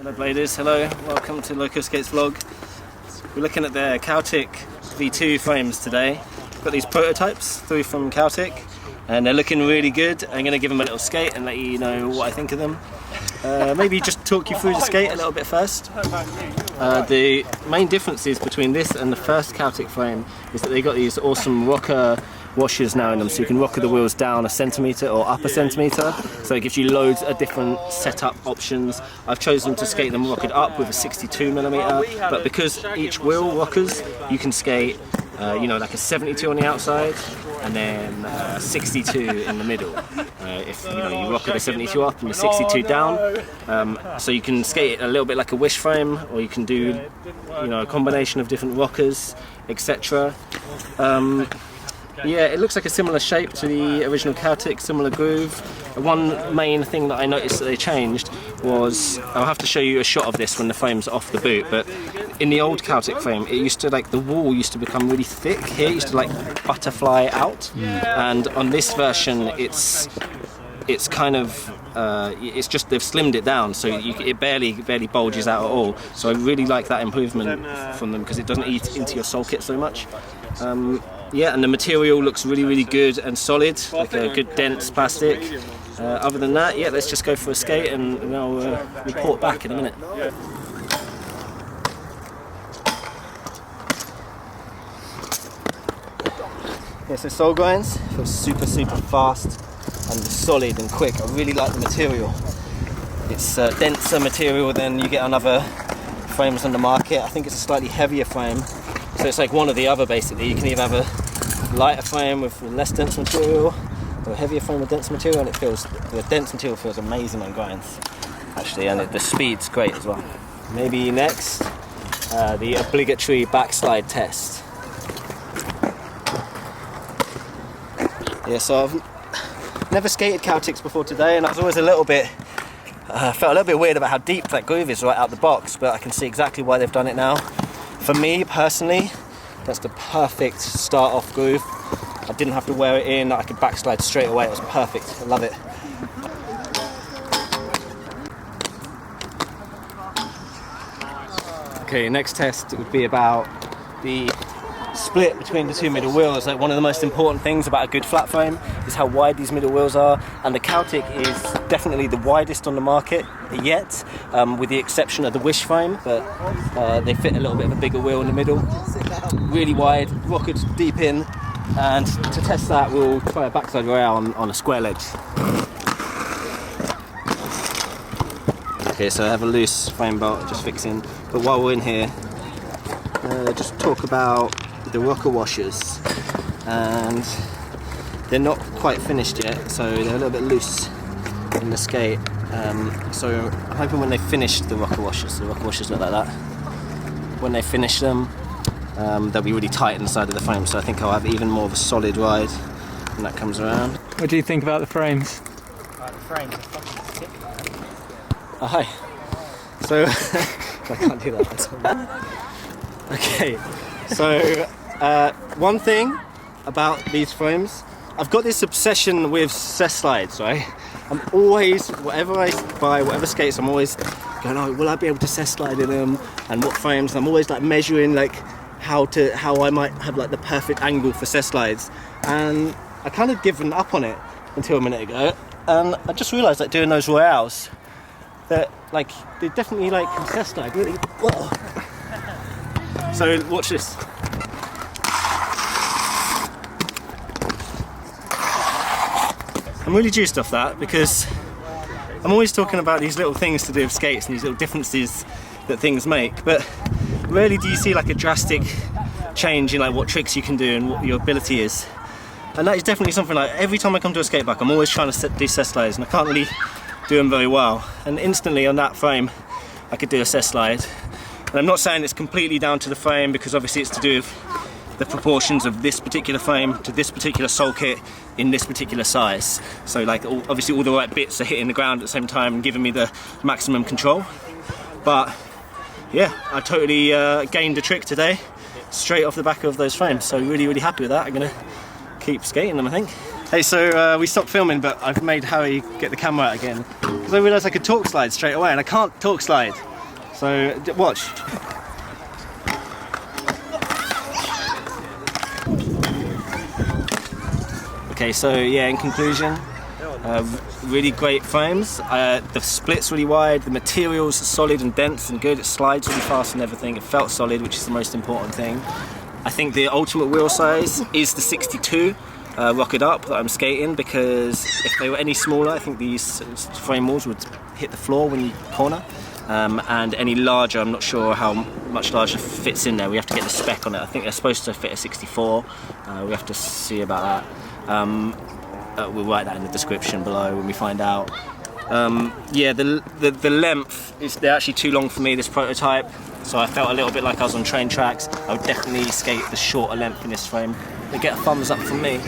Hello Bladers, hello, welcome to LocoSkates vlog. We're looking at the Kaltik V.2 frames today. Got these prototypes through from Kaltik and they're looking really good. I'm going to give them a little skate and let you know what I think of them. Maybe just talk you through the skate a little bit first. The main differences between this and the first Kaltik frame is that they got these awesome rocker washers now in them, so you can rocker the wheels down a centimetre or up a centimetre, so it gives you loads of different setup options. I've chosen to skate them rockered up with a 62mm, but because each wheel rockers, you can skate you know, like a 72 on the outside and then 62 in the middle. If you know, you rocker the 72 up and the 62 down, so you can skate it a little bit like a wish frame, or you can do, you know, a combination of different rockers, etc. Yeah, it looks like a similar shape to the original Kaltik, similar groove. One main thing that I noticed that they changed was, I'll have to show you a shot of this when the frame's off the boot, but in the old Kaltik frame, it used to, like, the wall used to become really thick here, it used to like butterfly out, and on this version it's kind of, it's just, they've slimmed it down, so it barely bulges out at all. So I really like that improvement from them, because it doesn't eat into your soul kit so much. Yeah, and the material looks really good and solid, like a good dense plastic. Other than that, yeah, let's just go for a skate and I'll report back in a minute. Yeah, so sole grinds feel super fast and solid and quick. I really like the material. It's denser material than you get on other frames on the market. I think it's a slightly heavier frame, so it's like one or the other basically. You can either have a lighter frame with less dense material or a heavier frame with dense material, and the dense material feels amazing on grinds actually, and the speed's great as well. Maybe next, the obligatory backslide test. Yeah, so I've never skated Kaltiks before today, and I was always felt a little bit weird about how deep that groove is right out the box, but I can see exactly why they've done it now. For me personally, that's the perfect start off groove. I didn't have to wear it in, I could backslide straight away. It was perfect, I love it. Okay, next test would be about the split between the two middle wheels. Like, one of the most important things about a good flat frame is how wide these middle wheels are, and the Kaltik is definitely the widest on the market yet, with the exception of the wish frame, but they fit a little bit of a bigger wheel in the middle. Really wide, rockered deep in, and to test that we'll try a backside royale on a square ledge. Okay, so I have a loose frame bolt just fixing, but while we're in here, just talk about the rocker washers, and they're not quite finished yet, so they're a little bit loose in the skate. So I'm hoping when they finish the rocker washers look like that. When they finish them, they'll be really tight inside of the frame, so I think I'll have even more of a solid ride when that comes around. What do you think about the frames? The frames are fucking sick. Oh, hi. So I can't do that. Okay, so one thing about these frames, I've got this obsession with cess slides, right? I'm always, whatever I buy, whatever skates, I'm always going, oh, will I be able to cess slide in them, and what frames? And I'm always like measuring like how I might have like the perfect angle for cess slides, and I kind of given up on it until a minute ago, and I just realised that doing those royales, that like they definitely like can cess slide really. Whoa. So watch this. I'm really juiced off that, because I'm always talking about these little things to do with skates and these little differences that things make, but rarely do you see like a drastic change in like what tricks you can do and what your ability is. And that is definitely something, like every time I come to a skate park I'm always trying to do cess slides, and I can't really do them very well. And instantly on that frame I could do a cess slide. And I'm not saying it's completely down to the frame, because obviously it's to do with the proportions of this particular frame to this particular sole kit in this particular size. So like obviously all the right bits are hitting the ground at the same time and giving me the maximum control. But yeah, I totally gained a trick today straight off the back of those frames. So really happy with that. I'm gonna keep skating them, I think. Hey, so we stopped filming, but I've made Harry get the camera out again because I realised I could torque slide straight away, and I can't torque slide. So watch. Okay, so yeah, in conclusion, really great frames. The split's really wide, the material's solid and dense and good, it slides really fast and everything, it felt solid, which is the most important thing. I think the ultimate wheel size is the 62 rockered up that I'm skating, because if they were any smaller, I think these frame walls would hit the floor when you corner. And any larger, I'm not sure how much larger fits in there. We have to get the spec on it. I think they're supposed to fit a 64. We have to see about that. We'll write that in the description below when we find out. Yeah, the length they're actually too long for me, this prototype. So I felt a little bit like I was on train tracks. I would definitely skate the shorter length in this frame. They get a thumbs up from me.